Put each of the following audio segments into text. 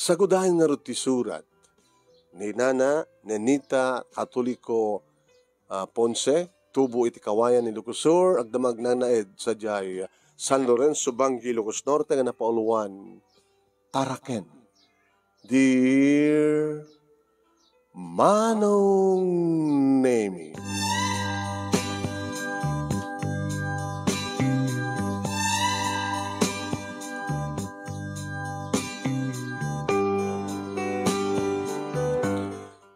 Sagudahin nga rin ti surat ni Nana Nenita Katoliko Ponce, tubo iti kawayan ni Lucosur, agdamag nanaed sa jay San Lorenzo, Banggi, Ilocos Norte, nga napauluan, Taraken. Dear Manong Nemi,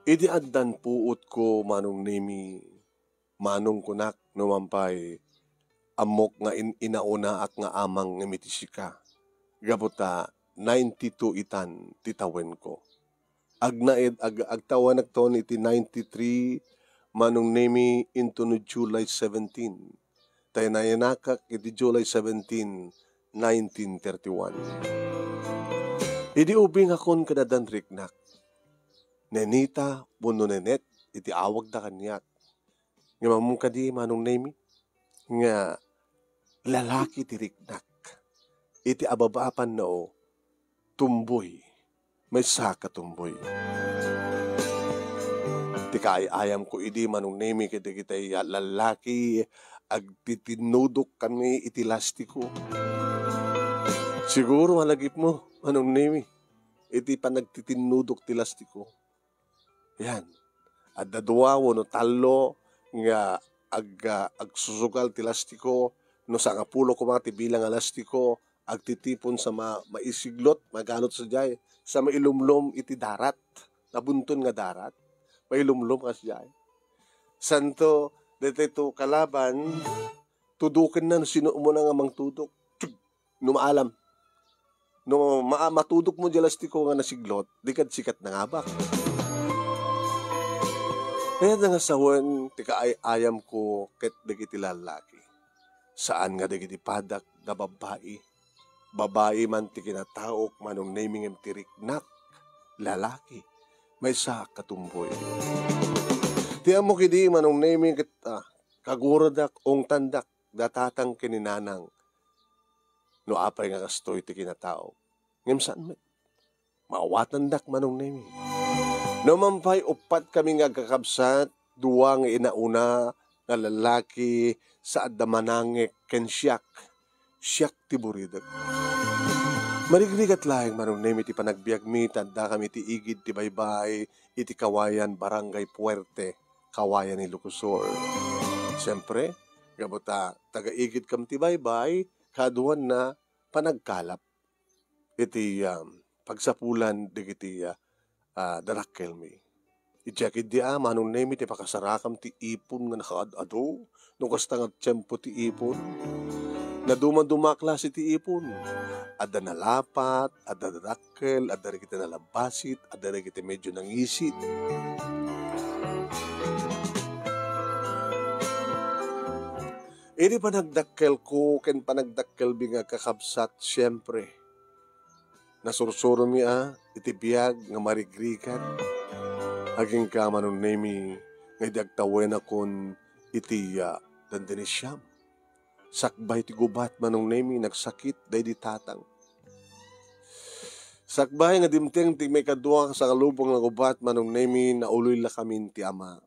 idi addan puot ko, Manong Nemi, manong kunak numampay, amok nga inauna at nga amang ngamitisika. Gabuta, 92 itan titawen ko. Agnaed, agtawan nagton iti 93, Manong Nemi, into no July 17. Tayo nayanakak iti July 17, 1931. Idi ubing akon kadadan riknak. Nenita, buno nenet, iti awag da kanyak. Nga mamong kadi, Manong Nemi, nga lalaki tiriknak. Iti ababaapan na o, tumboy, may saka tumboy. Iti kaayam ko, idi, Manong Nemi, kita lalaki, agtitinudok kami iti lastiko. Siguro malagip mo, Manong Nemi, iti panagtitinudok ti lastiko. Yan. At dadwa no talo nga agsusugal ti lastiko no sa ngapulo ko mga tibilang lastiko agtitipon sa maisiglot maganot sa jay sa mailumlom iti darat nabunton nga darat mailumlom kas jay santo dito kalaban tudukin na no sino mo na nga mang tudok no maalam no matudok mo di lastiko nga nasiglot di kad sikat na nga ba. Kaya nga sawan, tika ayam ko ket dagiti lalaki. Saan nga dagiti padak na babae. Babae man ti kinataok, Manong Nemi ngem tiriknak. Lalaki, may sa katumboy. Tiyan mo kidi, Manong Nemi, kaguradak, ong tandak, datatang kininanang. No apay nga kastoy ti kinataok. Ngem saan met? Maawatandak, Manong Nemi. Numampay upat kami nga kakabsat, duwa nga inauna nga lalaki sa adamanangek ken siyak tiburidag. Marigrigat lahing, Manong Nemi, ti panagbiag mi, tanda kami ti igid ti baybay, iti kawayan Barangay Puerte, kawayan ni Lucosur. Siyempre, gabuta, taga-igid kam ti baybay, kaduan na panagkalap. Iti pagsapulan, digiti darakkel mi. Ijakid di Manong Nemi, ti pakasarakam ti ipon nga nakaadado, nung kasta nga tiyempo ti ipon, na dumadumaklas ti ipon. Ada nalapat, ada darakkel, ada rin kita nalabasit, ada rin kita medyo nangisit. Ini panagdakkel ko, ken panagdakkel binga kakabsat, siyempre. Nasursuro mi iti biyag nga marigrikan. Aging ka, Manong Nemi, nga idagtawen akon iti dandinisyam. Sakbay ti gubat, Manong Nemi, nagsakit, day di tatang. Sakbay nga dimteng ti may kadwa sa kalubong ng gubat, Manong Nemi, nauloy la kami ti ama.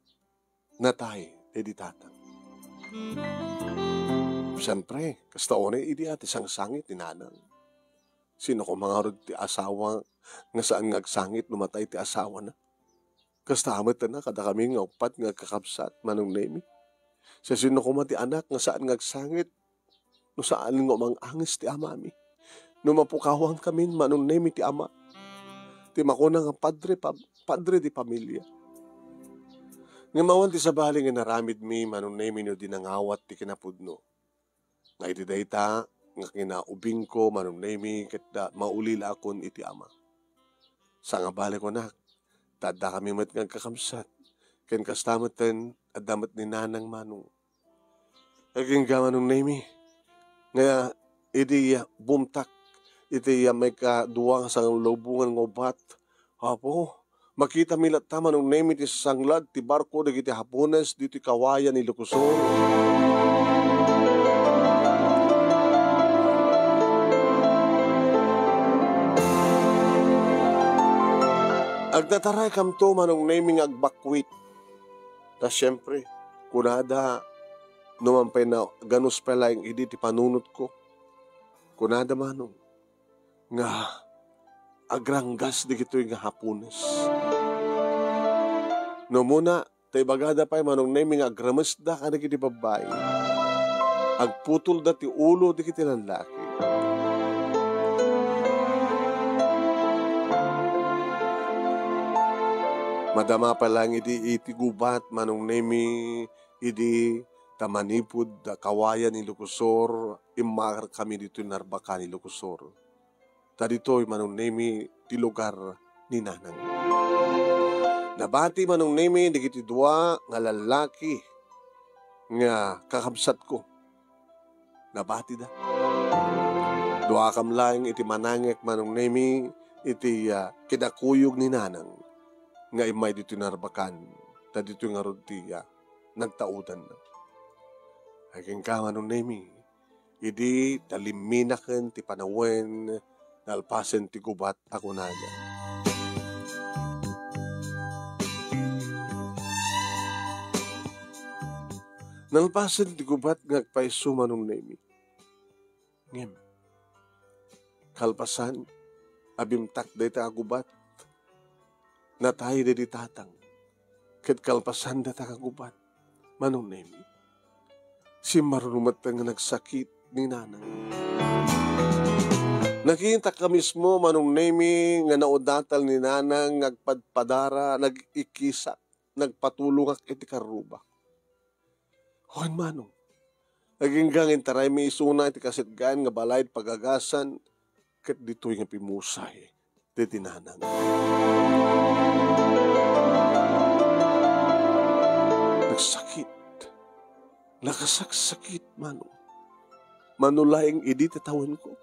Natay, day di tatang. Siyempre, kastaone, idi ati sang-sangit ti nanang. Sino ko mga rod ti asawa nga saan nga agsangit numatay ti asawa na. Kastamet na kada kami nga upat nga kakabsat, Manong Nemi. Sa sino ko ti anak nga saan nga agsangit no saan nga mang angis ti amami. No mapukawang kami, Manong Nemi, ti ama. Ti makuna nga padre di pamilya. Nga mawan ti sabali nga naramid mi, Manong Nemi, no dinangawat ti kinapudno. Nga iti dayta nga kinaubing ko, Manong Nemi, ket maulila akon iti ama. Sa nga balik ko nak, tada kami mat nga kakamsat, ken kastamatan at damat ni nanang Manong. Aging ka, Manong Nemi, nga iti bumtak, iti may kaduwang sa lubungan ng ubat. Apo, makita milat ta, Manong Nemi, ti sanglad, ti barko, iti Hapones, dito kawayan ni Lucosur. Agtataray kam to manong naming agbakwit. Ta syempre, kunada numampay na ganus pala yung idi ti panunot ko. Kunada manong nga agranggas di kito yung hapunes. No muna, tay bagada pa'y manong naming agramas da ka na kiti babae. Agputol da ti ulo di kiti lalaki. Madama pa lang iti gubat manong nemi idi tamanipod da kawayan ni Lukusor imar kami dito narbakan ni Lukusor. Tadito'y manong nemi ti lugar ni nanang. Nabati manong nemi di kiti dua nga lalaki nga kakabsat ko. Nabati da. Dua kam laing iti manangek manong nemi iti kinakuyog ni nanang. Nga imay dito narbakan, ta dito nga rodtiya, nagtautan na. Aking kamanong nemi, idi taliminaken ti panawen, nalpasen ti gubat ako nana. Nalpasen ti gubat ngagpaiso manong nemi. Ngem, kalpasan, abimtak day ta gubat, na tayo di tatang, ket kalpasan da takagubat, manong nemi. Si marunumat nga nagsakit ni nanang. Nakita ka mismo, manong nemi, nga naudatal ni nanang, nagpadpadara, nag-ikisak, nagpatulungak iti karuba. Hoy manong, naging gangin taray may isuna iti kasetgaan nga balayad pagagasan, ket dito'y nga pimusay, iti nanang. Nagsakit. Nakasaksakit, manong. Manulaing idi tatawin ko.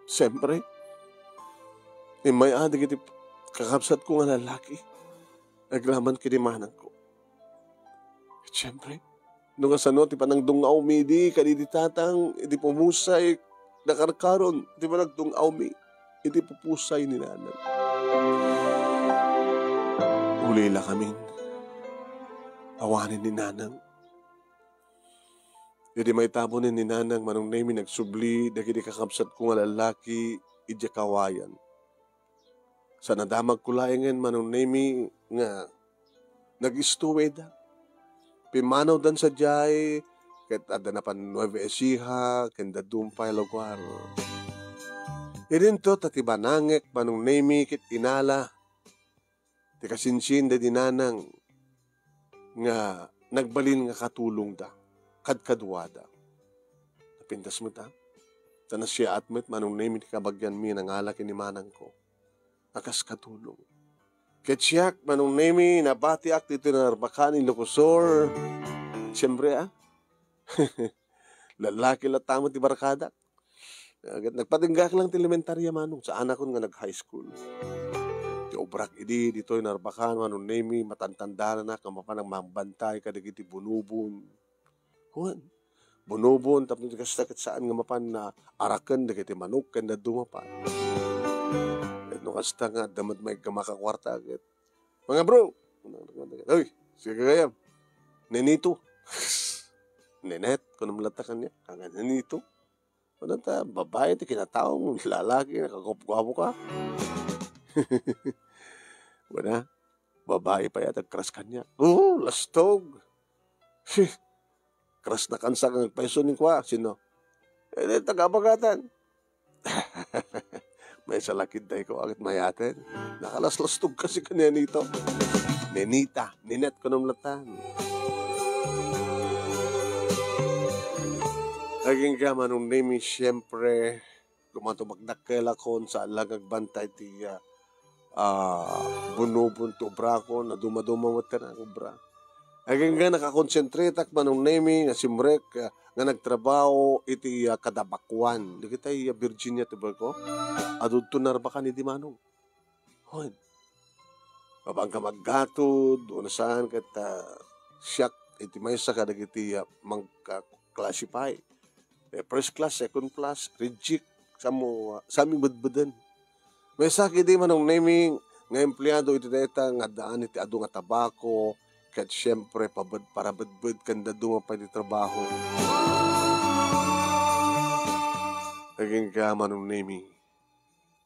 Siyempre, may adig iti kakabsat ko nga lalaki. Naglaman kinimanang ko. Siyempre, nung asano, ti panang dungaw mi di, kanidi tatang, idi pumusay, nakarkaron, di ba nagdungaw mi, idi pupusay ni nanang. Ulila kami. Awanin ni nanang. Hindi may tabonin ni nanang manong nemi nagsubli dagiti kakabsat ko nga lalaki idya kawayan. Sa nadamag kulayangan manong nemi nga nag-istuwe da. Pimanaw dan sa jay ket adda na pan Nueva Ecija kenda dumpay lugar. Irin to tatibanangek manong nemi ket inala. Ti kasinsin da dinanang nga nagbalin nga katulong da, kadkadwada. Napintas mo ta? Sana siya atmet manong name ti kabagyan mi nang alak ni manang ko. Akas katulong. Ketsiak manong name nabati ak dito na narbakan ni Lukusor. Siyempre lalaki latamo ti barkada. Nagpatinggak lang ti elementarya manong sa anak ko nga nag-high school. Obrak idi dito'y narbakan manong nemi matantanda na kamapanang mambantay kadagiti bunubon. Huwan, bunubon tapos kastakit saan nga mapan na arakan dagiti manok kanda dumapan. At nung kasta nga damat may kamakakwarta agad. Mga bro, oy, sige kayam, nenito. Nenet, kung namlatakan niya, hanggang nenito. Ano ta, babae ti kinatao mo, lalaki, nakakupkwapo ka. Wala, babae pa yata, kras kanya. Oo, lastog. Kras na kansa kang paisonin ko sino? Tagabagatan. May salakid tayo ko agad mayatin. Nakalaslastog kasi kanya nito. Nenita, ninet ko namlatan. Naging gama nung name siyempre, kumatubagdakela kon sa alagag bantay tiya. Bunubun to obra ko na dumadumawat ka na obra. Aging nga nakakonsentrate ak manong nemi nga simrek nga nagtrabaho iti kadabakwan. Di kita Virginia to ko. Adud to narbakan iti manong. Hoy. Babang ka maggatod, unasan kat siyak iti may sa kadag iti magka-classify. First class, second class, reject, sami budbudan. May sakit di manong naming nga empleyado iti deta nga daan iti adu nga tabako ket syempre parabadbad kanda dumapay di trabaho. Naging ka manong naming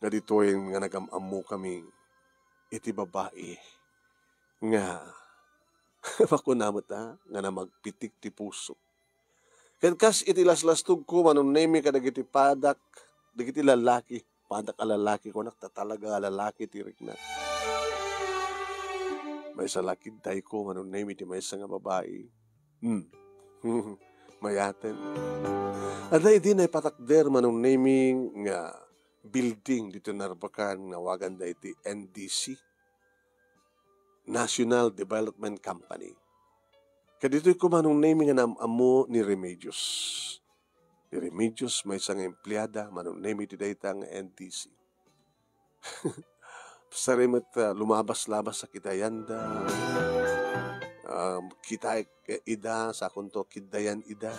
nga ditoy nga nagamamu kami iti babae nga makunamot nga na magpitik ti puso. Ket kas iti laslastog ko manong naming kadagiti padak dagiti lalaki padak a lalaki ko naktatalaga lalaki tirik na. May sa lakid day ko manong naming iti may nga babae. Mayaten. At di na ipatakder manong naming nga building dito narbakan nga wagan da iti NDC, National Development Company. Kadito'y ko manong naming nga namamu ni Remedios. Ni Remedios may isang empleyada manong naming iti dayta nga NDC. Sarimot lumabas-labas sa kitayanda. Kita ida sa kunto kidayan ida.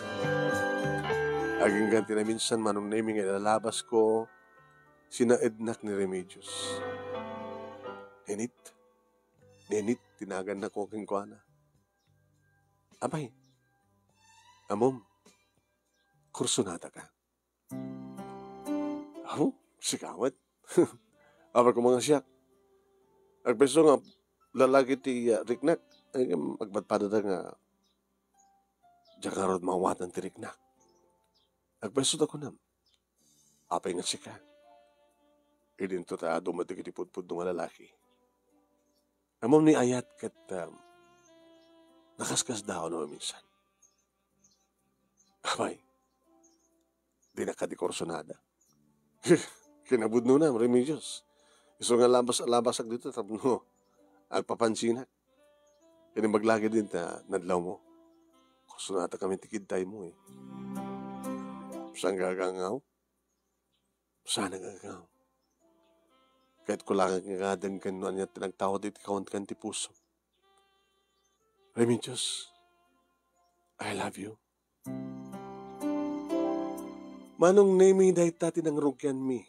Aging ganti na minsan manong naming ilalabas ko sinaednak ni Remedios. Nenit, tinagan na ko king kuana. Abay, amom, kursunada ka. Sikawat. Apar ko mga siyak. Agbeso nga, lalaki ti riknak. Ay, magbatpada na nga, jakarod mawatan ti riknak. Agbeso da ko nam. Apay nga sika. Idinto ta dumadig iti pudpud ng lalaki. Amom ni ayat kat nakaskas daw no minsan. Abay, di na kadikorsonada. Kinabudno na, Remedios. Iso nga labas dito, tapno, agpapansinak. Kaya maglagi din ta, nadlaw mo. Korsonada kami tikidtay mo eh. Saan gagangaw? Saan gagangaw? Kahit kulangan nga din kano niya tinagtawad iti kawant kan ti puso. Remedios, I love you. Manong naming dahi tati nang rugyan mi.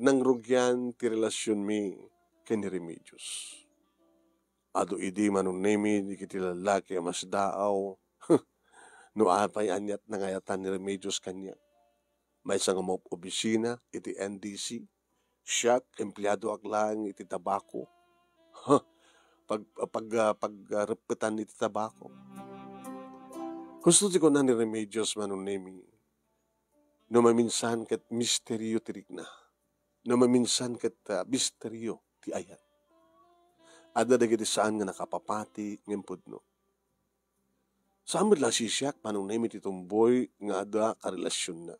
Nang rugyan ti relasyon mi kay ni Remedios. Ado idi manong naming di kiti lalaki mas daaw. No apay anyat nangayatan ni Remedios kanya. May isang obisina iti NDC. Siyak, empleyado aklang iti tabako. Pagrepetan iti tabako. Gusto ko na ni Remedios manong naming. No maminsan kat misteryo tirik na. No maminsan kat misteryo ti ayat. Ada dagiti saan nga nakapapati ng pudno. Saan mo lang siyak manong naming ti tumboy nga ada karelasyon na.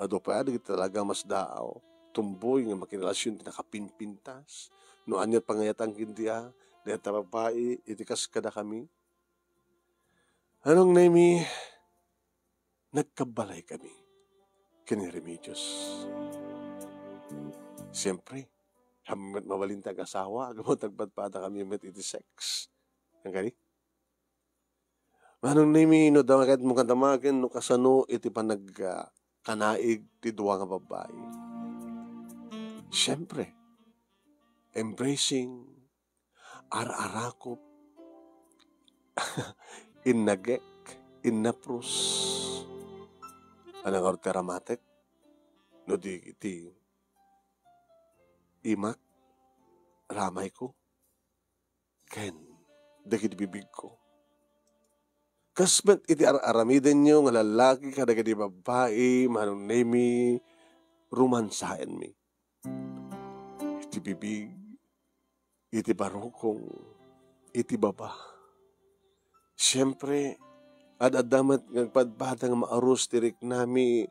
Ado pa dagiti talaga mas daaw. Tumboy nga makirelasyon ti nakapinpintas. No anyat pangayatang kindiya, dahil babae, itikas kada kami. Anong nami, nagkabalay kami kini Remedios. Siyempre, kami mawalintag asawa, gamot nagpadpada kami met iti sex. Ang gani? Anong nami, no damagat mo kadamagan, no kasano, iti panagkanaig ti duwa nga babae. Siyempre, embracing, ararakop, innagek, innaprus, anang orteramatek, no di iti imak, ramay ko, ken, dagiti bibig ko. Kasmet iti aramiden nyo nga lalaki kadagiti babae, manong nemi, rumansain mi. Iti bibig, iti barokong, iti baba. Siyempre, adadamat ngagpadbada nga maaros tirik nami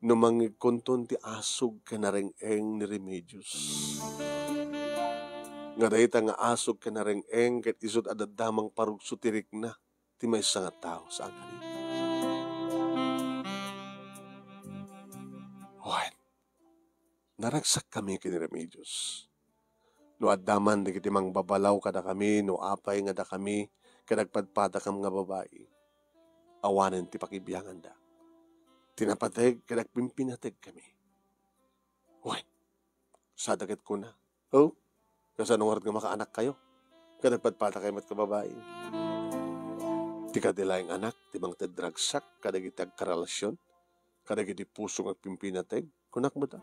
no mangkonton ti asog kanareng-eng ni Remedios. Nga dahita nga asog kanareng-eng ket isot adadamang parugso tirik na ti may nga tao sa angani. Naragsak kami kini Remedios. No addaman di kiti mang babalaw kada kami, no apay nga da kami, kadagpadpada kam nga babae. Awanen ti pakibiyangan da. Tinapateg, kadagpimpinateg kami. Sadagit ko na. Oh, kasanungarad nga makaanak kayo. Kadagpadpata kayo mat kababae. Ti kadilaing anak, ti bang tadragsak, kadagiti agkarelasyon, kadagiti puso ng pimpinateg, kunak mo ta.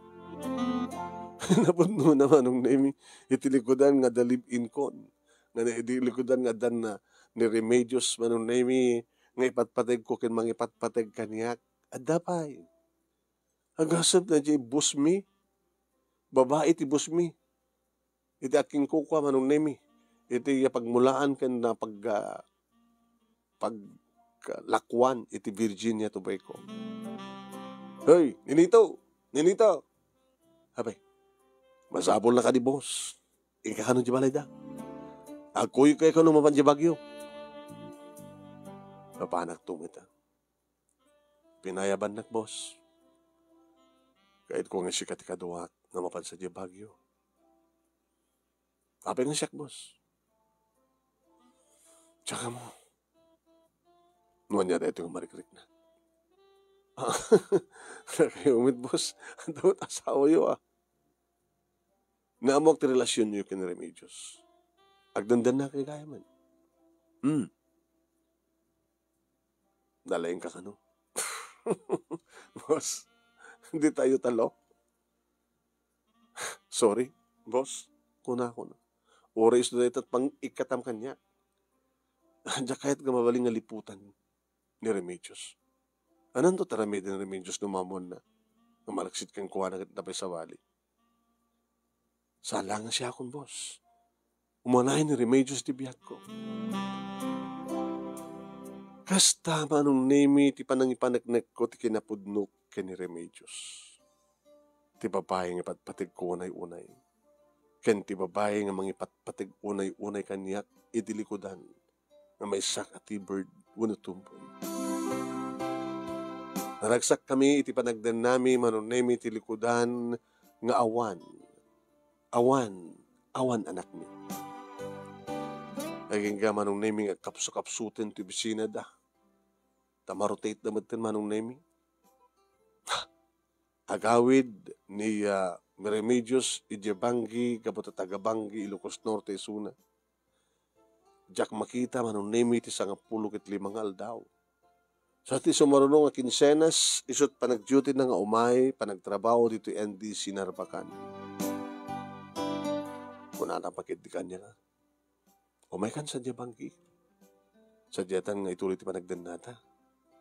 Napunno naman nung name, itilikodan nga dalibin kon, nga itilikodan nga dan na ni Remedios manong name, nga ipatpateg ko kin mga ipatpateg kaniyak, adapay. Agasap na di busmi, babae ti busmi, iti aking kukwa manong name, iti pagmulaan kan na paglakwan iti Virginia Tobacco. Hoy, ninito, ninito. Habay, masabol na ka di boss. Ika ka nung di balay da. Ako'y kayo ka numapan di bagyo. Papanak tumita. Pinayaban nak boss. Kahit ko nga siya katikaduwak na mapansa di bagyo. Apay nga siyak boss. Tsaka mo. Nuwan niya dito yung marikrik na. Nakayumit, boss. Ang dapat asawa yun, Naamok ti relasyon niyo kin Remedios. Agdandan na kay kaya man. Dalayin ka kano. Boss, hindi tayo talo. Sorry, boss. Kuna. Oras na ito at pang ikatam kanya. Diya kahit ka mabaling nga liputan ni Remedios. Anan to taramay din Remedios numamon na malaksit kang kuha na tapay sa wali. Sala nga siya akong boss. Umanahin ni Remedios di biyag ko. Kasta manong name ti panang ipanagnek ko ti kinapudnok ken ni Remedios. Ti babae nga patpatig ko unay-unay. Ken ti babae nga mangipatpatig unay-unay kaniyak idilikodan nga may sak at bird wano tumpoy. Naragsak kami iti panagdan nami manonemi iti likudan nga awan anak mi. Naging ka manonemi nga kapso-kapsutin ti bisina da. Tamarotate damatin manonemi. Agawid ni Remedios Idyabangi kabuta Tagabangi Ilocos Norte Suna. Jak makita manunemi ti 15 aldaw. Sa ti sumarunong nga kinsenas, isot panag-duty na nga umay, panagtrabaho dito NDC Narbacan. Kuna na pakit di kanya nga. Umay kan sa Diabanggi. Sa diyatan nga ituloy ti panagdanata.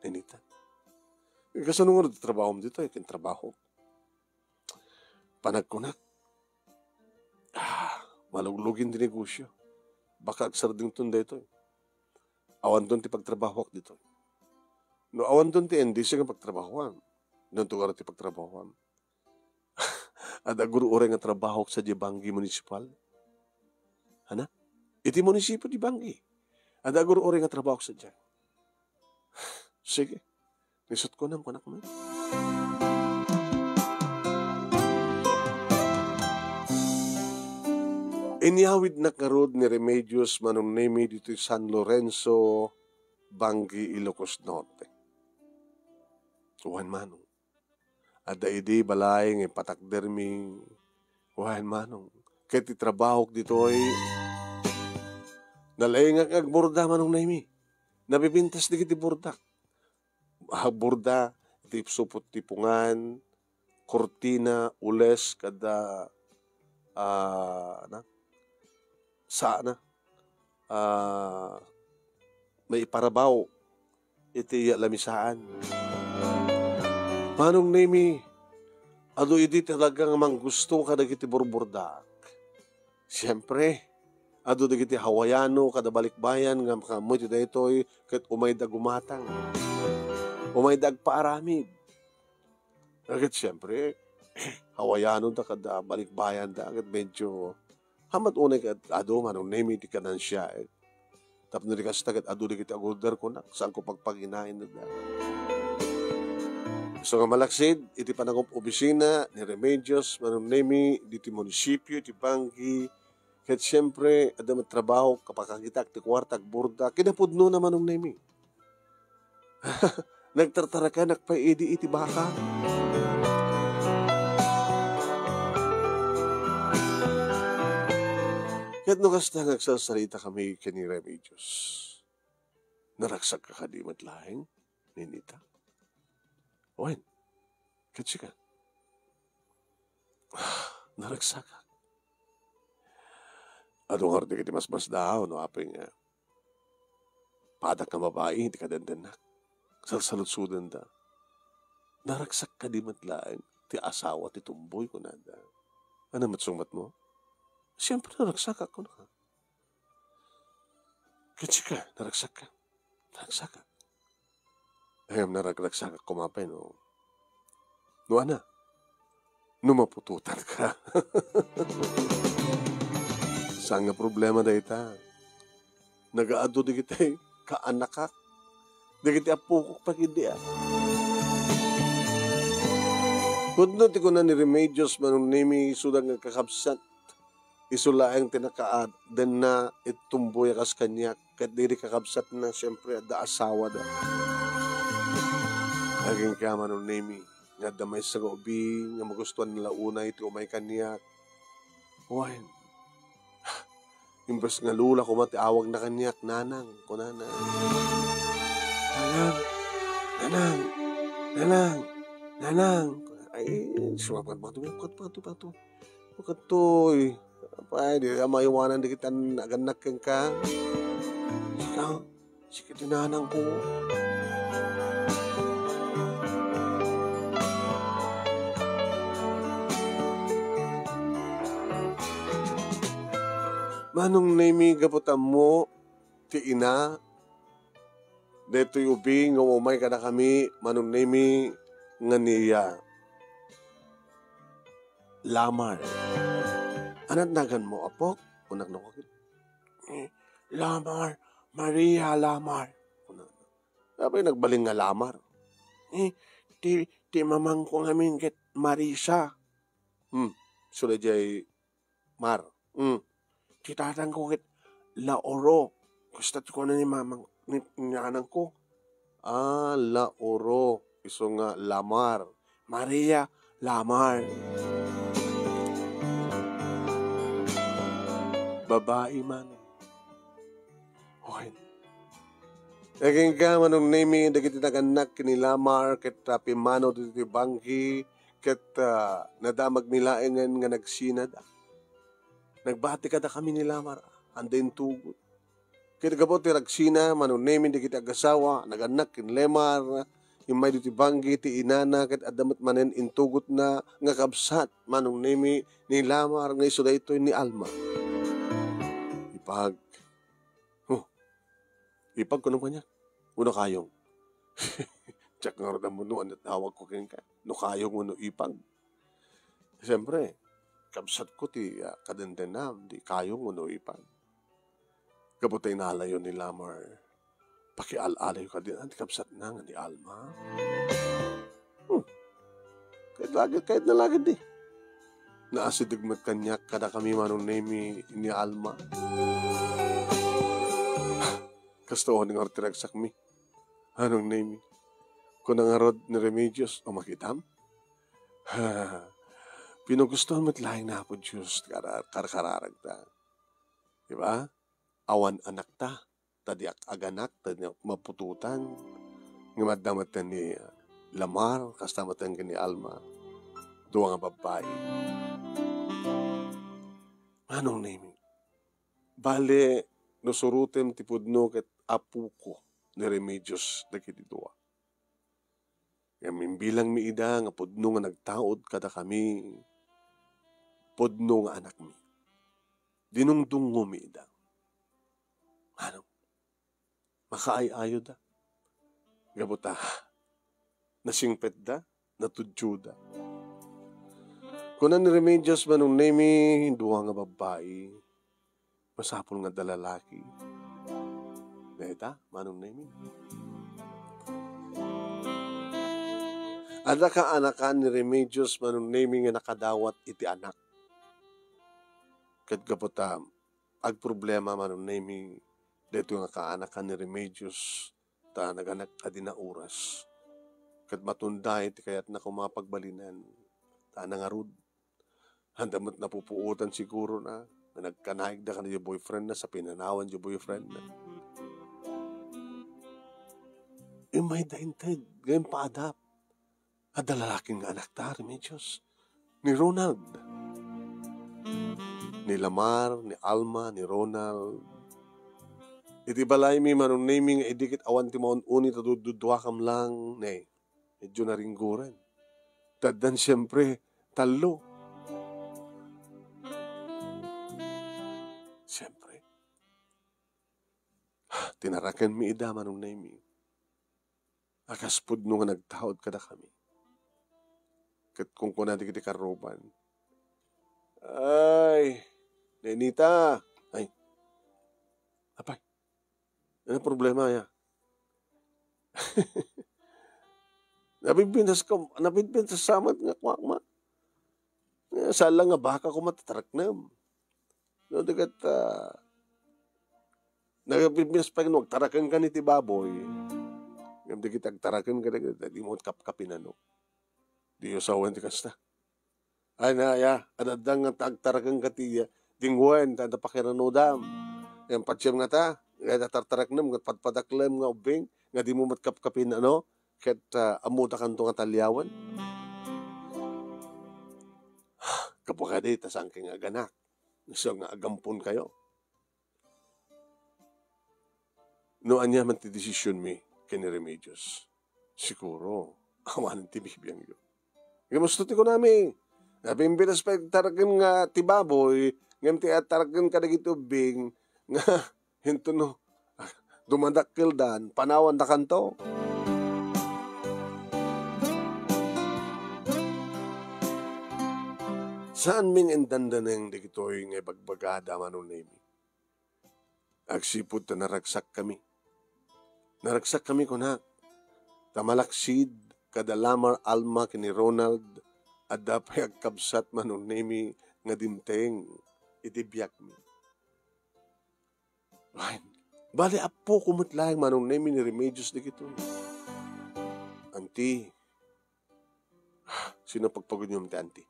Ninita. Kasanungan na trabaho mo dito, ikin trabaho. Panagkunak. Maluglugin di negosyo. Baka agsarding tun dito. Awan doon ti pagtrabaho dito. No, awan doon ti NDC nga pagtrabahoan. Doon to ti pagtrabahoan. Ada guru orang nga trabaho sa Diabanggi Municipal. Hana? Iti munisipyo di Banggi. Ada guru orang nga trabaho sa dyan. Sige. Nisot ko nang kunak mo. Inyawid na karod ni Remedios manunemi dito San Lorenzo, Banggi, Ilocos Norte. Kuhan manong. Ada idi balay ng patakderming. Kuhan manong. Kaya ti trabaho dito ay nalayang agburda manong naimi. Nabibintas di kiti burdak. Burda, ti supot tipungan, kortina, ules, kada sana may iparabaw iti lamisaan. Manong nemi, ado idi talagang manggusto ka dagiti burburdak. Siyempre, ado dagiti Hawaiano kada balikbayan nga makamoy ti daytoy ket umay da gumatang. Umay da agpaaramid. Agad siyempre, Hawaiano da kada balikbayan da agad medyo hamat unay ka ado manong nemi ti kanan siya. Tapos na rikas tagat ado di kita agudar ko na saan ko pagpaginain na da. So nga malaksid, iti panagong opisina ni Remedios manong nemi diti munisipyo, iti Banggi. Kahit siyempre, ada trabaho kapakagitak ti kwartag burda, kinapudno na manong nemi. Nagtartara ka, nagpaidi iti baka. Ket no kasta nagsasalita kami kini Remedios. Naragsak ka kadimat lahing, ninita. Owen, ket ka. Naragsak ka. Adong arti kiti mas daw, no aping padak nga babae, hindi ka dandanak. Salsalutsudan da. Naragsak ka di matlaan, ti asawa, ti tumboy ko nada. Ano matsungmat mo? Siyempre naragsak ako na. Kitsi ka, naragsak ka. Naragsak ka. Ayam naragsak ka kumapay, no? No ana, numapututan ka. Saan nga problema da ita? Nagaado di kita kaanak ka. Di kita apukok pa hindi Kudno ti ko na ni Remedios manong nimi sudang nga kakabsat. Isulaang tinakaad den na itumboy kas kanya kat diri kakabsat na siyempre da asawa da. Naging kaya manong nimi nga damay sa gobi nga magustuhan nila una iti umay kanya. Wain. Imbes nga lula ko mati awag na kanyak nanang kunana. Nanang. Ay, sumapat patu. Pagkatoy. Apay, di ka maiwanan di kita naganak ka. Sige tinanang ko. Manong nami gaputan mo, ti ina, deto'y ubing, umay ka na kami, manong nami, nga niya, Lamar. Anat nagan mo, apok? Unak na kokit. Lamar, Maria Lamar. Sabi, nagbaling nga Lamar. Ti mamang ko ngamin ket Marisa. Sula jay Mar. Titatang ko ket Laoro. Gusto ko na ni mamang nanang ko. Laoro. Iso nga Lamar. Maria Lamar. Babae man. Okay. Naging ka manong nami dagiti naganak ni Lamar ket pimano diti bangki ket nadamag nilaengan nga nagsinad. Nagbati kada kami ni Lamar anden tugot. Ket gabot ti ragsina manong nami dagiti agasawa naganak ken Lamar yung may diti bangki ti inana ket adamat manen intugot na nga kabsat manong nami ni Lamar nga isu daytoy ni Alma. Ipag ko naman niya. Uno kayong. Tsak nga rin mo no, at tawag ko kayong ka. No kayong uno ipag. Siyempre, kabsat ko ti kadendenam, di kayong uno ipag. Kaputay nalayo ni Lamar. Pakialalayo ka din, at kabsat na nga ni Alma. Kahit na lagid di. Naasidigmat kanyak kada kami manong name ni Alma. Kasto ko nga tiragsak mi. Anong name? Kung nangarod ni Remedios o makitam? Pinugustuhan mo't lahing na po Diyos karkararag ta. Diba? Awan anak ta. Tadi aganak. Tadi mapututan. Ngamadamatan ni Lamar. Kastamatan ka ni Alma. Duwa nga babae. Anong name? Bale, nusurutem ti pudno ket apuko ni Remedios dagiti duwa. Ngamin bilang mi ida nga pudno nga nagtaod kada kami pudno nga anak mi. Dinungdungo mi ida. Ano? Makaay-ayo da. Gabuta. Nasingpet da. Natudyo da. Kunan ni Remedios manong nemi duwa nga babae. Masapol nga dalalaki. Neta, manong nemi. Ada ka anakan ni Remedios manong nemi nga nakadawat iti anak. Ket kaputa, ag problema manong nemi dito nga kaanakan ni Remedios ta naganak adi na oras. Ket matunda iti kayat na kumapagbalinan ta nangarud. Handamot napupuutan siguro na na nagkanaig na ka na yung boyfriend na sa pinanawan yung boyfriend na. May daintid, ngayon paadap. At lalaking nga anak ta, Remedios, ni Ronald. Ni Lamar, ni Alma, ni Ronald. Iti balay mi manong naming idikit awan ti maun uni taduduwa kam lang, ne, medyo naringguran. Tadan siyempre, talo. Siyempre. Tinarakan mi ida manong naming. Akaspod nung nagtahod kada kami. Kat kung kuna di kiti karuban. Ay, Nenita. Ay, apay. Ano problema ya? Napipintas samat nga kwakma. Sala nga baka ko matataraknam. No, dagat, napipintas pa yung tarakan ka ni ti baboy. Ngam di kita tarakan ka na, di mo kapkapin ano. Di yung sawan ti kasta. Ay na, ya, adadang nga tagtarakan ka ti dingwan, tada pakiranodam. Yung patsyam nga ta, nga tatartaraknam, nga padpadaklam nga ubing, nga di mo matkapkapin ano, ket amuta kanto nga talyawan. Kapagadi, tasang king aganak. So nga agampon kayo. No, anya man ti desisyon mi, kini Remedios. Siguro, awanan ti bibiyang yun. Gamusto ti ko namin. Napimbitas pa taragan nga ti baboy, ngam ti taragan ka na gitubing, nga hinto no, dumadakil dan, panawan da kanto. Saan ming endanda na yung dikitoy nga bagbagada manon nami? Agsipod ta naragsak kami. Naragsak kami kunak. Tamalaksid, kada Lamar Alma kini Ronald, at dapay agkabsat manon nami nga dimteng, itibiyak mi. Ay, bali apo kumutlayang manon nami ni Remedios dikitoy. Auntie, sino pagpagod niyo ti auntie?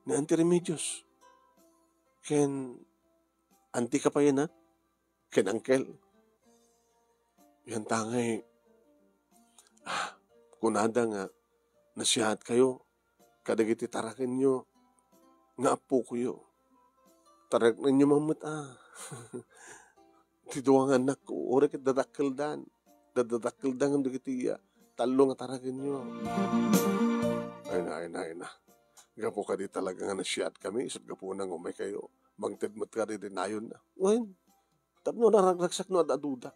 Ni Auntie Remedios. Ken, auntie ka pa yan ha? Ken uncle. Yan tangay. Kunada nga, nasihat kayo. Kadagiti tarakin nyo. Nga apo ko yo. Tarak ninyo mamut Tiduang anak ko. Ora kit dadakildan. Dadakildan ang dagiti talo nga tarakin nyo. Ay na. Gapo ka di talaga nga nasyat kami, isot gapo nang umay kayo, magtidmat ka di dinayon na. Ngayon, tapno naragraksak no adaduda.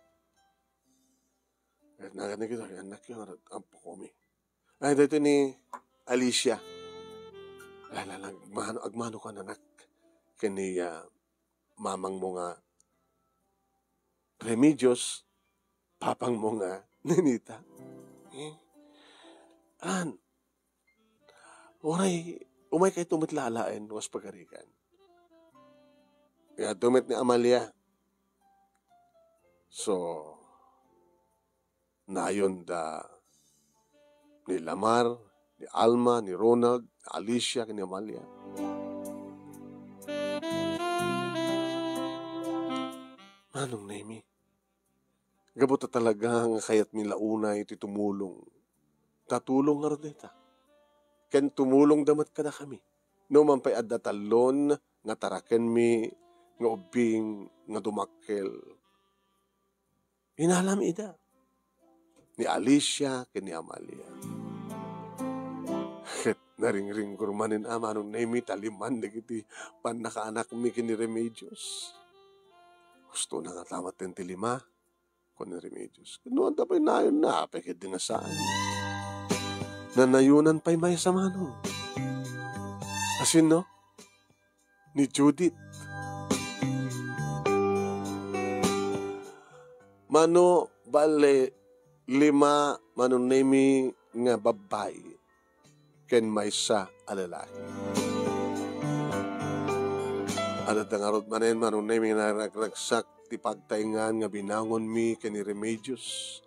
At naganig ito, anak yung ampo kami. Ay, dito ni Alicia. Agmano ka nanak. Kani mamang mo nga Remedios, papang mo nga Nenita. Oray, umay kay tumitlaalain was pagarikan. Kaya tumit ni Amalia. So, nayon da ni Lamar, ni Alma, ni Ronald, ni Alicia, ni Amalia. Manong Nemi, gabot talaga nga kayat mi launay iti tumulong. Tatulong nga rin dita. Ken tumulong damat kada kami. No man pa'y adda talon, nga taraken mi, nga ubing, nga dumakkel. Inalam ida. Ni Alicia, ken ni Amalia. Ket naring-ring gurmanin amanong nemi taliman dagiti panakaanak mi ken ni Remedios. Gusto na nga tamat ten ti lima, kon ni Remedios. Kuno anda pa'y nayon na, pekit di nga saan. Nanayunan pa'y may samano. Asin no? Ni Judith. Mano bale 5 manunemi nga babae ken maysa a lalaki. Ada tangarot manen manunemi nga nagragsak ti pagtaingan nga binangon mi ken ni Remedios.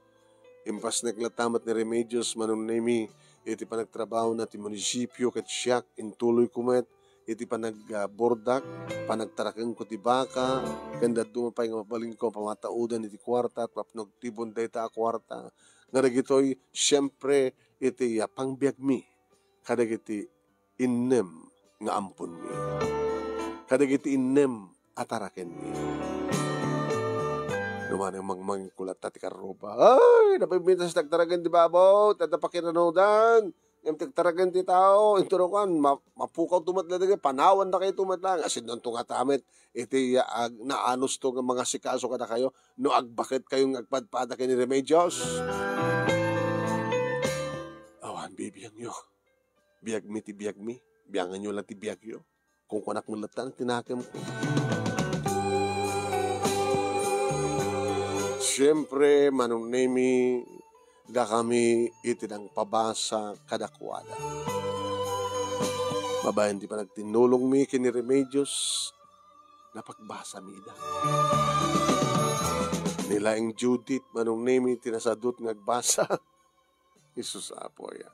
Impas naglatamat ni Remedios manunemi iti panagtrabaho na ti munisipyo ket siyak intuloy kumet iti panagbordak, panagtaraken ko ti baka, kanda dumapay nga mabalin ko pamataudan iti kwarta, at mapnog tibon dayta a kwarta. Nga dagitoy, siyempre, iti pangbiag mi, kadagiti innem nga ampun mi. Kadagiti innem ataraken mi. Naman yung mangkulat tati karuba. Ay, napibintas nagtaragan di babaw, tatapakiranodan. Yung tagtaragan ti tao, ito na kan, mapukaw tumatla daga, panawan na kayo tumatla. Asin nang tunga tamit, iti naanos to ng mga sikaso kada kayo, no agbakit kayong agpadpada kayo ni Remedios. Awan, bibiyang nyo. Biyag mi ti biyag mi. Biyangan nyo lang ti biyag yo. Kung kunak mo latan, tinakim ko. Siyempre, manong nemi, da kami itinang pabasa kadakwada. Babayan di pa nagtinulong mi kini Remedios, napagbasa mi da. Nilaing Judith, manong nemi, tinasadot ngagbasa. Isus apo ya.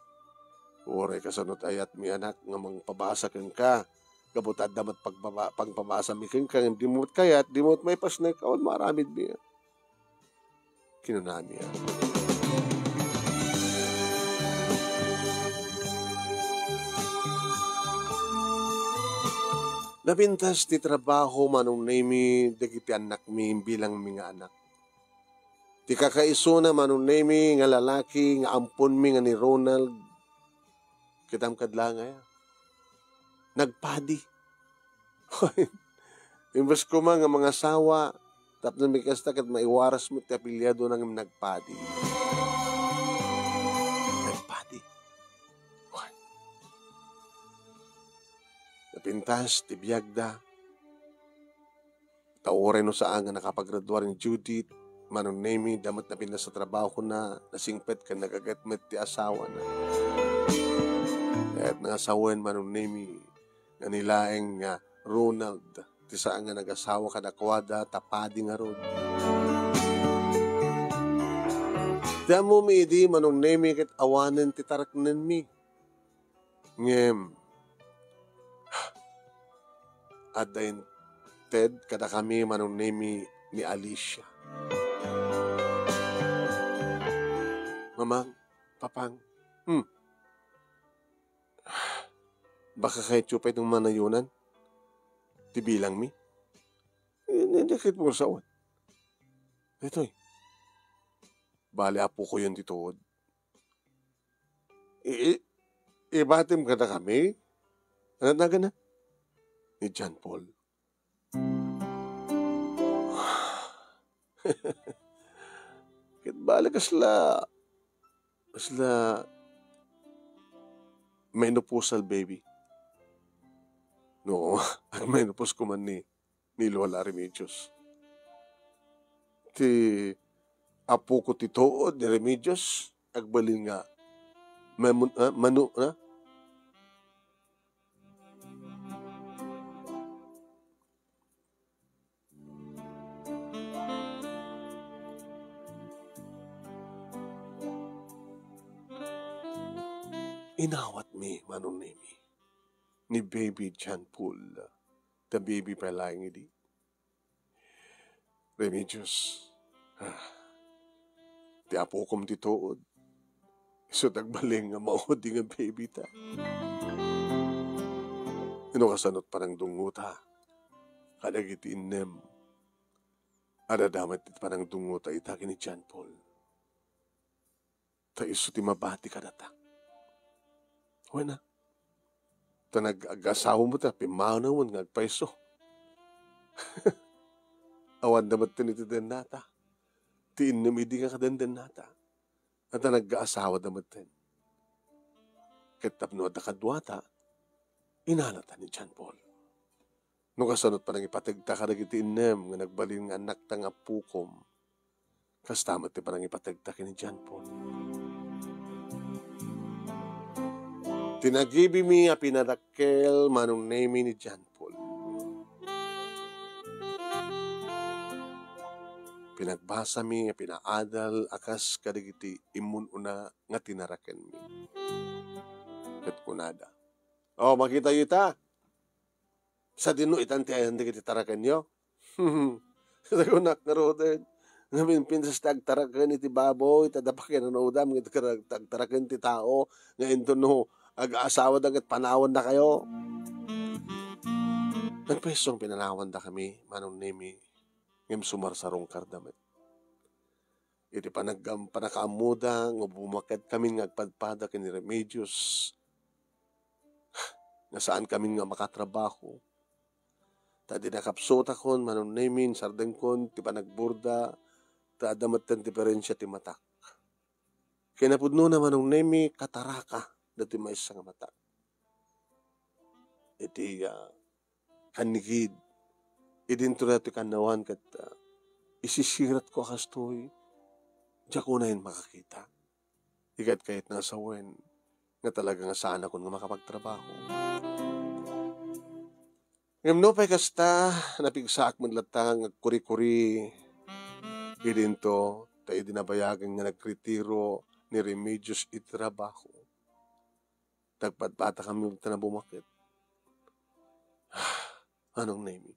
Uray kasanot ayat mi anak, nga pabasa kang ka. Kabutad damat pagpabasa mi kang ka, di mo't kayat, di mo't may pasnek, kawan maramid mi. Kinunami yan. Napintas ti trabaho manong nemi dagiti anak mi bilang mga anak. Ti kakaiso na manong nemi nga lalaki nga ampon mi nga ni Ronald. Kitam kadla nga ya. Nagpadi. Imbes ko nga mga asawa, tapos na may kastakit maiwaras mo ti apilyado ng nagpadi. Nagpadi. Napintas, tibiyagda. Taoray no saan nga nakapaggraduar ni Judith, manong nemi, damat na pindas sa trabaho na nasingpet ka nagagatmet ti asawa na. At nangasawan manong nemi, nga nilaeng Ronald, ti saan nga nag-asawa kadakwada, tapadi nga ron. Damo mi di manong nemi ket awanen ti taraknen mi. Ngem, adayin Ted, kada kami manong nemi ni Alicia. Mamang, papang, baka kahit chupay itong manayunan, tibilang mi. Hindi kahit mo sawan. Ito bali apo ko yun dito. Ibatim ka na kami. Ano na gana? Ni John Paul. Kit bali kasla menopausal baby. No, ang menopause ko man ni Lola Remedios. Ti apo ko titood ni Remedios, agbalin nga, manu, ha? Inawat mi, manong nemi, ni baby John Paul, the baby palang idi. Remedios, ti apo kom titood, iso tagbaling nga maudi nga baby ta. Kasanot parang dunguta, kadagiti inem, adadamat it parang dunguta itaki ni John Paul. Ta iso ti mabati kadata. Wala. Ta nag-asawa mo ta, pimana mo, nagpaiso. Awan damat tinitiden nata. Tiin namidi nga kadenden nata. At ta nag-asawa damat tin. Kitap no at nakadwata, inalata ni John Paul. Nung kasanot pa nang ipatagta ka nagiti inem, nga nagbalin nga anak ta nga pukom. Kastamat ti pa nang ipatagta ni John Paul. Tinagibi mi a pinadakkel manong nemi ni John Paul. Pinagbasa mi a pinaadal akas kadigiti imununa nga tinaraken mi. Ket kunada. Oh, makita yuta. Sa dino itantiayan di kiti tarakan nyo. Sagunak na roden. Ngamin pinsas tagtarakan iti baboy, tadapakin ang udam, tagtarakan ti tao, ngayon to no, ag-aasawa dagat panawan na kayo. Nagpesong pinanawan da kami, manong nimi, ngem sumarsarong kardamit. Iti panakaamuda, nga bumakad kami ngagpadpada kini Remedios, nga saan kami nga makatrabaho. Tadi nakapsota kon, manong nimi, sardeng kon, ti panagburda, damat ten diferensya ti matak. Kinapudno na manong nemi kataraka dati may isang matak. Iti kanigid. Idinto na ti kanawan kat isisirat ko kastoy. Diya ko na yun makakita. Ikat kahit nasawen nga talaga nga sana ko nga makapagtrabaho. Ngayon no pa'y kasta napigsaak man latang kuri-kuri. Idinto, tayo dinabayagan nga nagkritiro ni Remedios itrabaho. Tagpadpata kami na bumakit. Anong name?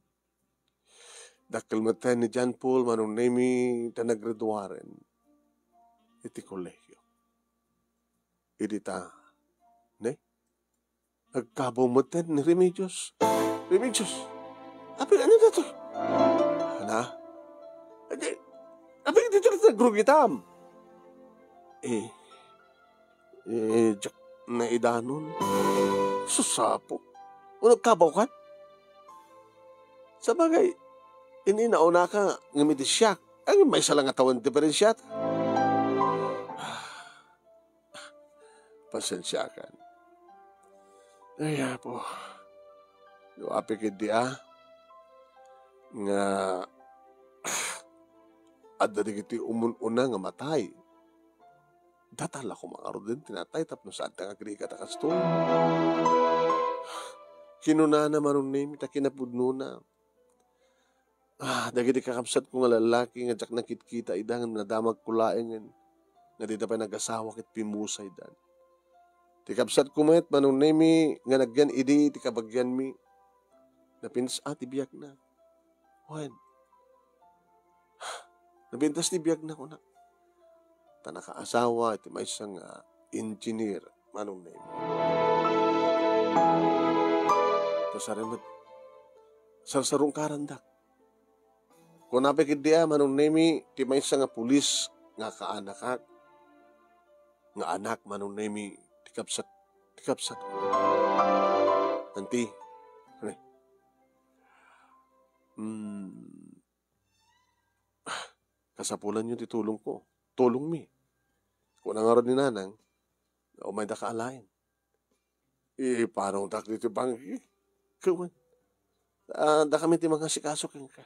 Dakilmatan ni John Paul, manong name ta naggraduaren. Iti kolehyo. Idita, ne? Nagkabumatan ni Remedios. Remedios, apil ano na to? Ana? Apil dito na nagrugitam. Jack na idanon. Susapo. O nagkabaw ka? Sa bagay, nauna ka ngamiti siya. Ang may salang atawan diferensya. Pasensya ka. Ay, po. Apikid di nga adda digiti umun-una nga matay. Datala ko makaro din, tinatay tapno saan ta nga krikat akasto. Kinuna na manong name, ta kinapudno na. Dagiti kakapsat ko nga lalaki, nga jak nakit-kita, idangan nadamag kulaengan, nga di pa nag-asawa kit pimusay dan. Ti kapsat ko met, manong name, nga nagyan idi, ti kabagyan mi, napins, tibiyak na. Wen, nabintas tibiyag na ko na. Tanaka-asawa, iti may isang engineer, manong name. Kasarimat, sarsarong karandak. Kung napikid diya, manong name, iti may isang pulis, nga kaanakak, nga anak, manong name, tikapsat. Nanti, kasapulan yun titulong ko. Tulong mi. Kung nangarod ni nanang, may da kaalain. Parang tak dito bang, kawan. Da kami ti mga sikasok yung ka.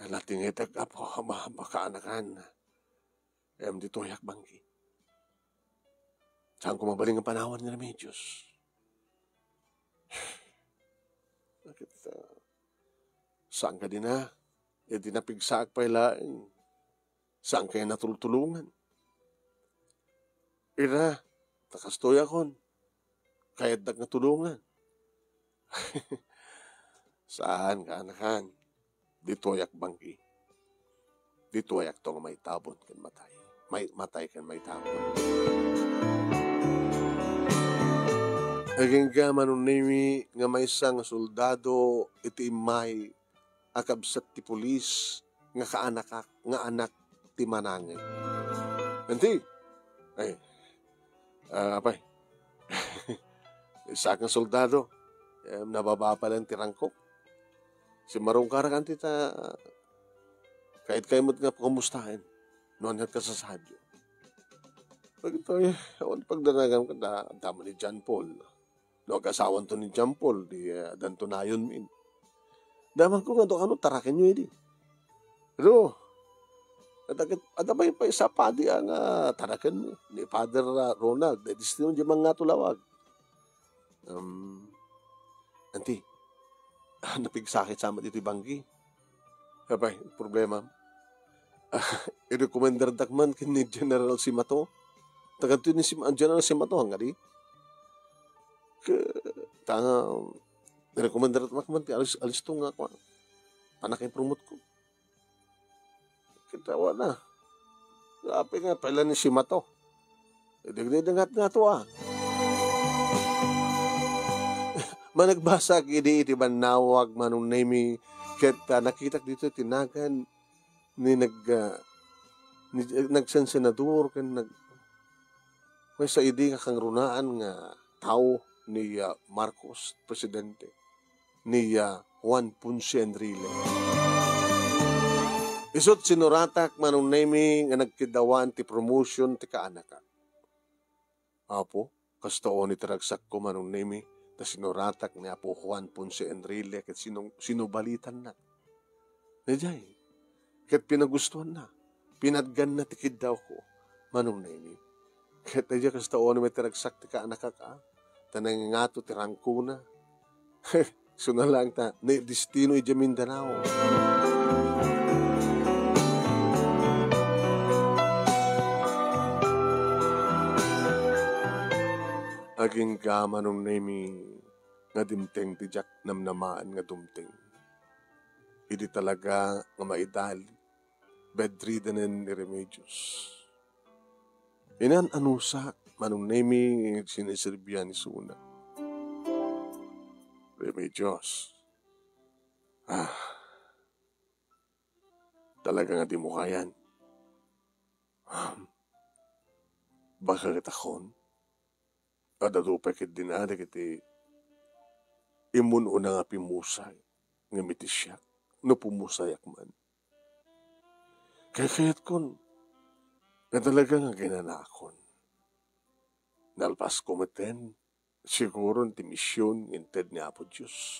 Lating itag apo, makaanakan. Dito yak bangki. Saan ko mabaling ang panawan ni Remedios? Bakit, saan ka din di napigsaak pa ilain. Saan kayo natultulungan? Ira, takastoy akon. Kaya't natulungan. Saan ka, anakan? Dito ayak bangki. Dito ayak to nga may tabon kan matay. May matay kan may tabon. Aging ka manunimi nga may isang soldado iti imay akabsat ti pulis nga anak ti manangay. Nanti, apay, isa kang soldado, nababa pa lang tirangkok. Si marong karakan ti kahit kayo mo't nga kumustahin, noon ka sa sadyo. Pag ito, pagdanagan ka na, dama ni John Paul. No, kasawan to ni John Paul, di danto na yun min. Daman ko nga doon, tarakin nyo edi. Pero, at pa isa padi ang tarakin mo, ni Father Ronald, di sino di mga tulawag. Nanti, napigsakit sama dito banggi. Kapay, problema. I-recommender dakman ni General Simato. Taganto ni General Simato, hanggang di. Ta nirekomendar at makaman ti alis to nga ako. Panakay-promote ko. Kita na. Grabe nga, pala ni si Mato. Dagdagangat nga to ah. Managbasa kini iti manawag manong nami ket nakita dito tinagan ni nagsensenador ken may sa idi nga kang runaan nga tao ni Marcos presidente ni Juan Ponce Enrile. Isot sinuratak manong nami nga nagkidawan ti promotion ti kaanaka. Apo, kastoon ni taragsak ko manong nami ta sinuratak ni Apo Juan Ponce Enrile ket sinubalitan na. Najay, ket pinagustuhan na. Pinadgan na ti kidaw ko manong nami. Ket najay kastoon ni taragsak ti kaanaka ka. Tanang ngato ti rangkuna. Suna lang ta, ni destino ija Mindanao. Aging gama nung nami nga dimteng ti jak namnamaan nga dumteng. Idi talaga nga maidali, bedridden ni Remedios. Inan anusa manong nami siniserbiyan ni Suna. Remedios. Talaga nga di mo kayan. Baka kitakon. Kada rupay kit dinada kiti imun una nga pimusay nga mitisyak no pumusayak man. Kayat kon na talaga nga ginanakon. Nalpas kometen siguro ti misyon inted ni Apo Diyos.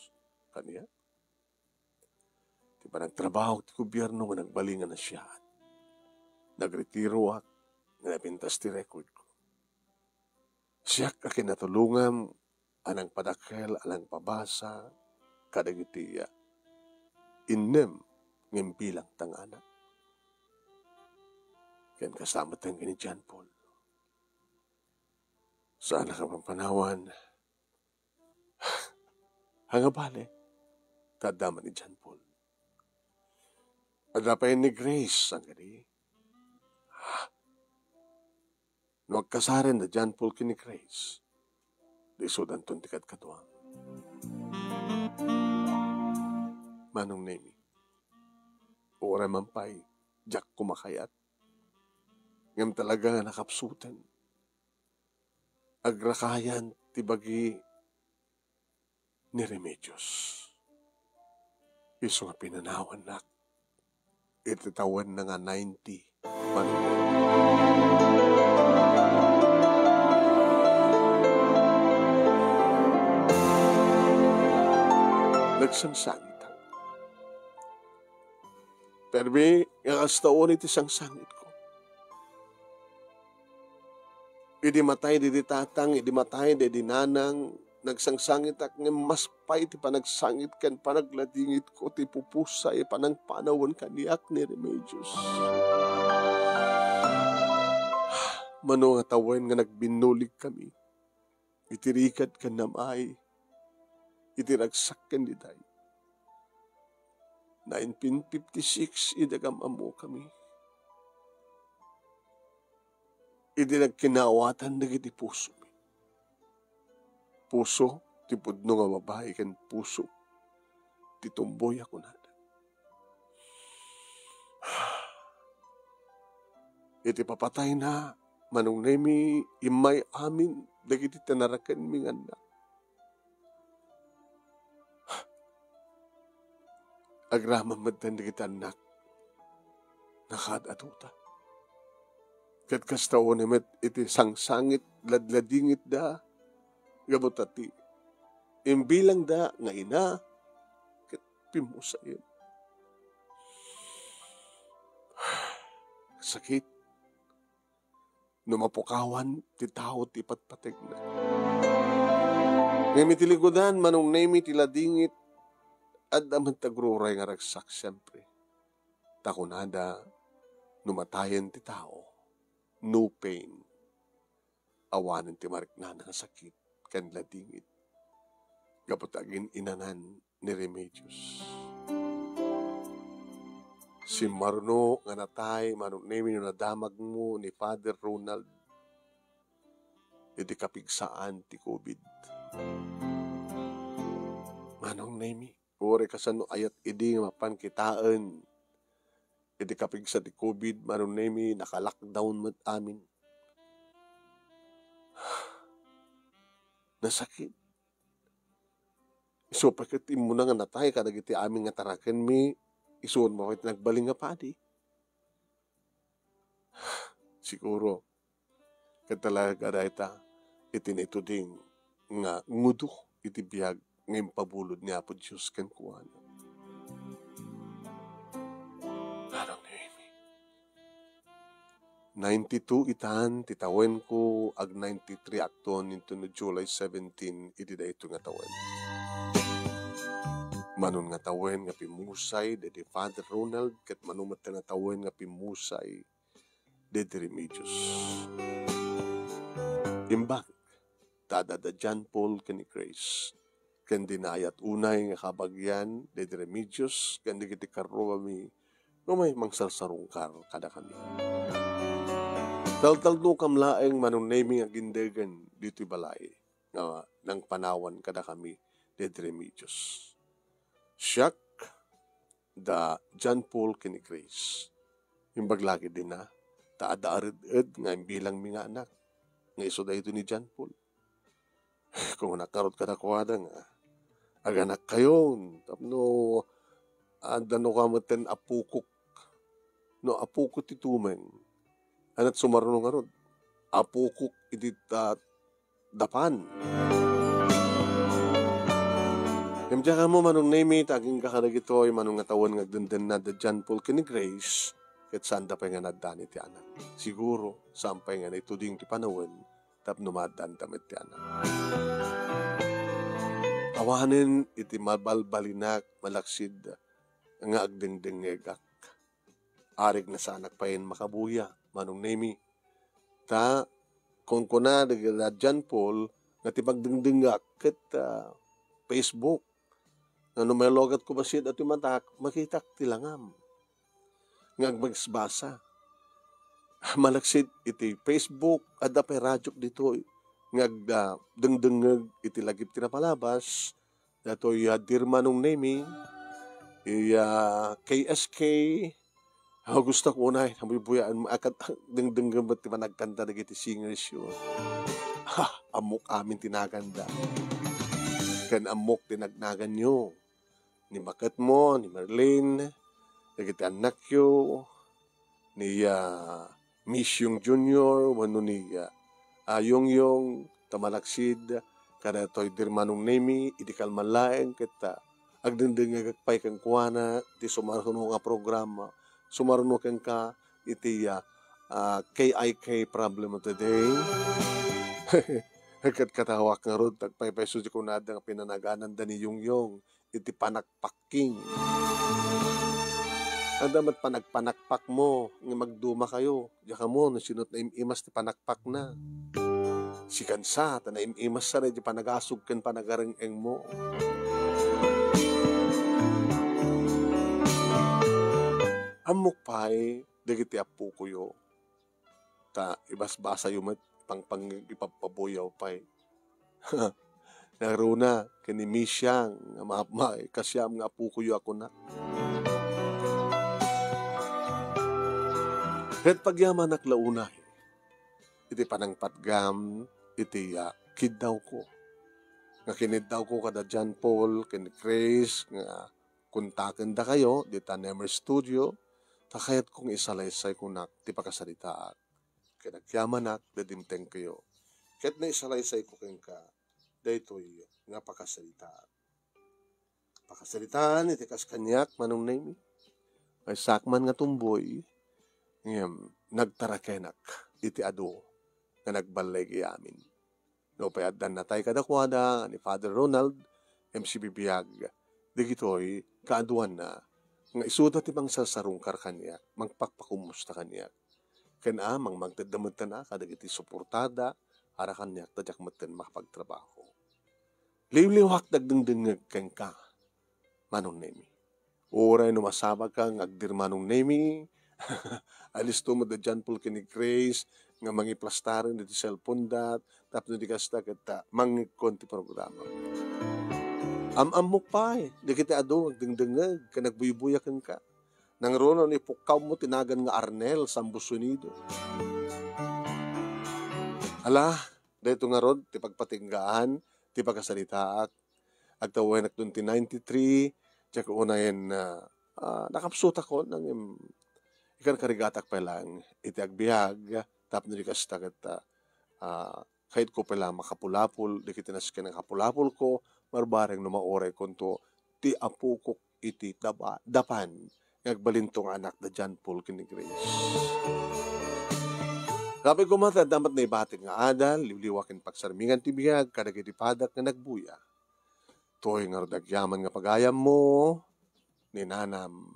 Kanya? Di ba nagtrabaho ti gobyerno nga nagbalingan na siya. Nagretiro ak nga napintas ti record ko. Siyak akinatulungan anang padakkel, anang pabasa, kadagitiya. Inem ngimpilang tangana. Yan kasama tayong ni John Paul. Sana ka pampanawan. Hangabale, tadama ni John Paul. Adapayin ni Grace ang gani. Nagkasarin na John Paul kini Grace. Di sudan ton tikat katuang. Manong nemi. Ora mampay. Jack kumakayat. Ngam talaga nga nakapsutan. Agrakayan tibagi ni Remedios. Iso nga pinanawan na. Ititawan na nga 90. Manong nemi. Nagsangsangit ako. Pero may kastaon iti sangsangit ko. Idi matay, di tatang, idi matay, di nanang, nagsangsangit ak nga mas pay ti panagsangit kan panagladingit ko ti pupusay panang panawan kaniak ni Remedios. Mano nga tawen nga nagbinulig kami. Itirikad kan namay. Itiragsak kan di tayo. 1956, idagam amo kami. Idi nagkinawatan na giti puso. Puso, ti pudno nga babae kan puso. Ti tumboy ako na. Iti papatay na, manong nemi imay amin, dagiti tanarakan ming anak. Agramang madtan di kita anak. Nakadatuta. Kat kastaon naman iti sangsangit, ladladingit da. Gabutati. Imbilang da nga ina. Kat pimusayin. Sakit. Numapukawan, ti tao, ti patpatig na. Ngayon mitiligodan, manong nemi tiladingit, at naman tagruray nga ragsak siyempre. Takunada, numatayan ti tao. No pain. Awanan ti marikna nga sakit. Kanladingit. kapatagin inanan ni Remedios. Si Marno nga natay, manong name yung nadamag mo ni Father Ronald, iti kapigsaan ti COVID. Manong name, ore kasano ayat idi nga mapankitaan, iti kapigsa ti COVID, manong name, naka-lockdown mat amin. Nasakit. So, pagkat imo na nga natay, kadag iti amin nga taraken mi, isuon mo kahit nagbaling nga padi. Siguro, katalaga da ita, itinituding nga ngudo iti biyag ngayon pabulod niya po Diyos kan kuwan. Anong name? 92 itan, titawen ko, ag 93 akton, into no July 17, iti da ito nga tawen. Manon nga tawen nga pimusay, dedi Father Ronald, kat manumat nga tawen nga pimusay, dedi Remedios. Imbak, tada da John Paul kani Grace, kan dinayat unay nga kabagyan, dedi Remedios, kan di kiti karuwa mi, no may mangsarsarungkar kada kami. Tal-tal no kamlaeng manong naming agindegan dito'y balay, nga nang panawan kada kami, dedi Remedios. Siyak, da John Paul kini Grace. Yung baglagi din na, taada arid-ed nga bilang mga anak. Nga iso da ito ni John Paul. Kung nakarot ka na kuwada nga, aganak kayo, tapno, dano ka maten apukok. No, apukok titumen. Anat sumarunong arod. Apukok iti dapan. Kamdiya ka mo manong name taging kakadag ito ay manong ngatawan nga dandan na da John Paul kini Grace ket sanda pa nga nadan iti anak. Siguro sampay nga na ito ding ti panawen tap numadan damit ti anak. Awanin iti mabalbalinak malaksid nga agdengdengegak. Arig na sanak pa yun makabuya manong name ta kung kuna da John Paul nga ti pagdengdengak ket Facebook. Ano may logat ko ba siya at matak, makitak tilangam. Nga magsbasa. Malaksid iti Facebook, at dapay radyo dito, nga dengdengag iti lagip tinapalabas, dato dirma nung naming, KSK, gusto ko unay, buyaan, akat dengdengag ba't nagkanta na iti singers yun. Amok amin tinaganda. Kan amok tinagnagan nyo. Ni Makat mo, ni Marlene, nagiti anak yo, ni Misyong Junior, wano ni Yung tamalaksid, kada to'y dirmanong nemi, iti kalmalaeng, kita agdendeng agakpay kang kuwana, iti sumarunong nga programa, sumarunong kang ka, iti KIK problem of the day. Agkat katawak nga rod, tagpay-pay ko na nga pinanaganan da ni Yung, iti panakpaking. Ang damat panagpanakpak mo, nga magduma kayo, diya ka mo, nasinot na imimas ti panakpak na. Si kansa, ta na imimas sa rin, di panagasog kan panagareng-eng mo. Amok pa'y, dagiti apu ko yo, ta ibas-basa yung pang ipapabuyaw pa'y. Naruna, kani misyang, kasyam nga apu ko yo ako na. Ket pagyaman naklaunay, iti panangpatgam, iti kid daw ko. Nga kinid daw ko kada John Paul, kini Grace, nga kuntaken da kayo, di Tanemer Studio, takayat kong isalaysay kunak, ti pakasalitaan. Kinagyaman dadimteng kayo. Ket na isalaysay ko keng ka, daytoy nga pakasalitaan. Pakasalitaan, iti kaskanyak, manong name, ay sakman nga tumboy, nagtarakenak, iti ado, nga nagbalay amin. No, payadan na tayo kadakwada, ni Father Ronald, MC Bibiyag, digitoy, kaaduan na, nga isuda ti bang sasarungkar kanya, magpakpakumusta kanya. Kena, magtadamutan na, kadag iti suportada, ara kanya, tadyak matan makapagtrabaho. Liwliwak dagdengdengeg ken ka, manong nemi. Oray no masaba kang agdir manong nemi, alisto mo da John Paul kini Grace, nga mangiplastaran iti cellphone dat, tapno di kasta kita mangikon ti programa. Amok pa di kita ado, agdengdengeg, ka nagbuybuyakan ka. Nang rono ni pukaw mo tinagan nga Arnel, Sambu's Unido. Ala, dito nga rod, ti pagpatinggaan, ti pagkasalitaat, agtawin ak 93, tsaka unayin na nakapsuta ko nang ikan karigatak pa lang iti agbiag tapno di kasta kat kahit ko pala makapulapul di kitinas ka ng kapulapul ko marbareng no maoray konto ti apukok iti dapan ngagbalintong anak da John Paul kini Grace. Sabi ko mata dapat na ibating nga adal liwliwakin pagsarmingan ti biyag kadagiti padak nga nagbuya. Toy nga dagyaman nga pagayam mo ni nanam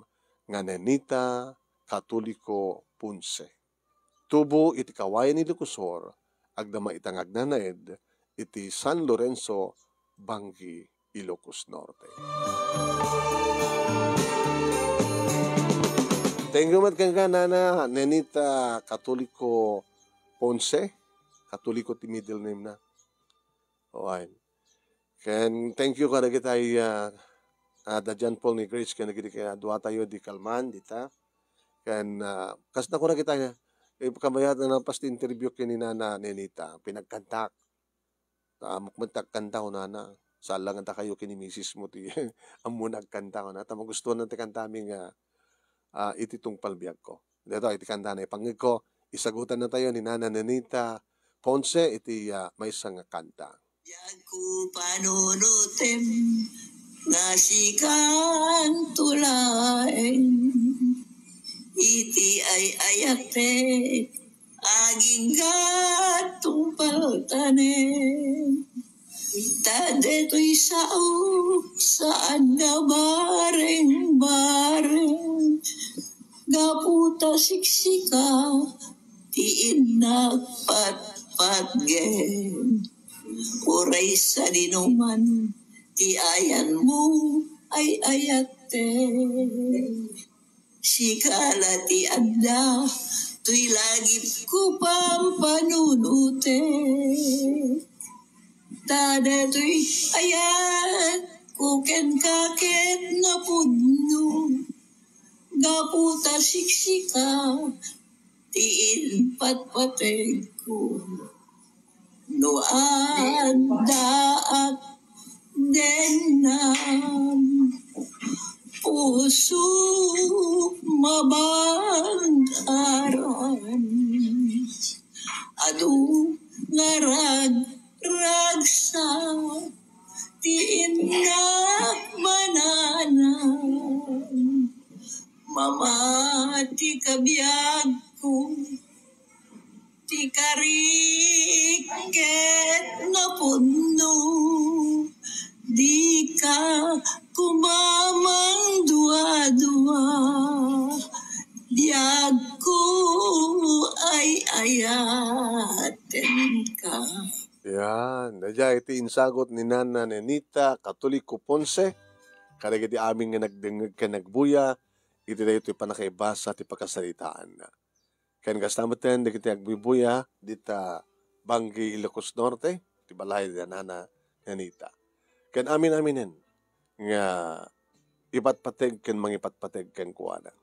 nga Nenita Katoliko Ponce. Tubo iti kawayan ni Lucosor agdama itang agnanaed iti San Lorenzo, Banggi, Ilocos Norte. Thank you mat kang nana Nenita Katoliko Ponce. Katoliko ti middle name na. Oain. Ken thank you kada kita da John Paul ni Grace ken nagiti kaya duwa tayo di kalman dita. Ken kas na ko na kita niya. Pagkabayat na pasti interview ken ni Nana Nenita pinagkantak. Mukmantak kanta ko nana. Sala nga kayo ken ni Mrs. mo ti amo nagkanta ko na. Tama gusto na ti kantaming iti tungpal biag ko. Dito iti kanta na ipangig ko. Isagutan na tayo ni Nana Nenita Ponce iti may isang kanta. Biag ko panunutem nga sikan tulaeng iti ay ayate aging gatong paltanen tadeto'y sao saan nga bareng gaputa siksika tiin nagpatpatgen uray sa dinuman ti ayan mo ay ayate sikala ti adda tuy lagip ko pampanunute tada tuy ayan kuken kaket na pudno gaputa siksika tiin patpateg ko no andaak denam puso mabandaran adu ngarag ragsa tiinak mananan mamati kabiyag ko ti kariket na puno di ka kumamang dua-dua diag ko ay ayaten ka. Yan, nadya iti insagot ni Nana Nenita Katoliko Ponce kada iti aming nga nagdengeg ka nagbuya iti dayo iti panakaibasa ti pagkasalitaan na. Ken kastamatan dagiti agbibuya dita Banggi, Ilocos Norte ti balay ni Nana Nenita. Ken amin-aminen nga ipatpateg ken mangipatpateg ken kuana.